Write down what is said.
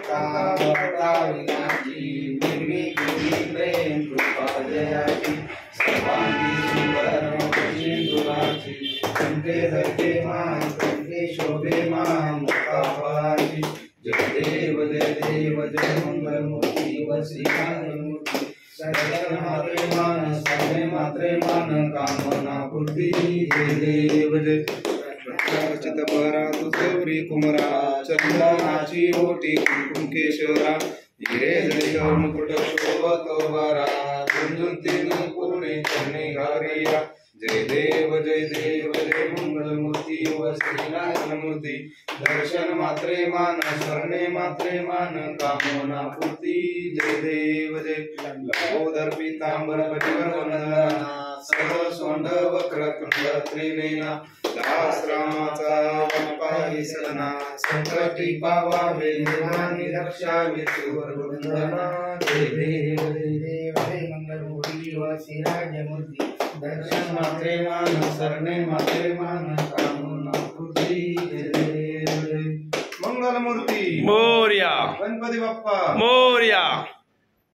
कामता विनाची निर्विघ्नी प्रेम कृपा जयाची सर्वांगी सुंदर दुराची कंठे धरते मान कंठे शोभे मान मुखापाची जय देव जय मंगल मूर्ती वसी मूर्ती सर्व मात्रे मान सर्वे मात्रे मान कामना पूर्ती जय देव जय चितपरा तुझवरी कुमरा चंदनाची ओटी कुंकुम केशरा हिरे जय मुकुट शोभतो बरा झुंझुंतीन पूर्णे चरणे घारिया जय देव जय मंगल मूर्ती वस्त्री मूर्ती दर्शन मात्रे मान शरणे मात्रे मान कामना पूर्ती जय देव जय लंबोदर पीतांबर परिवर वंदना सर्व सोंड वक्र कुंड त्रिनेना दास रामाचा पाहि सदना संकटी पावावे निर्मानी रक्षावे सुवर्णवंदना जय देव जय मंगल मूर्ती वसी मूर्ती दर्शन मात्रे मान शरणे मात्रे मान कामना पूर्ती जय देव जय मंगल मूर्ती मोरया गणपती बाप्पा मोरया।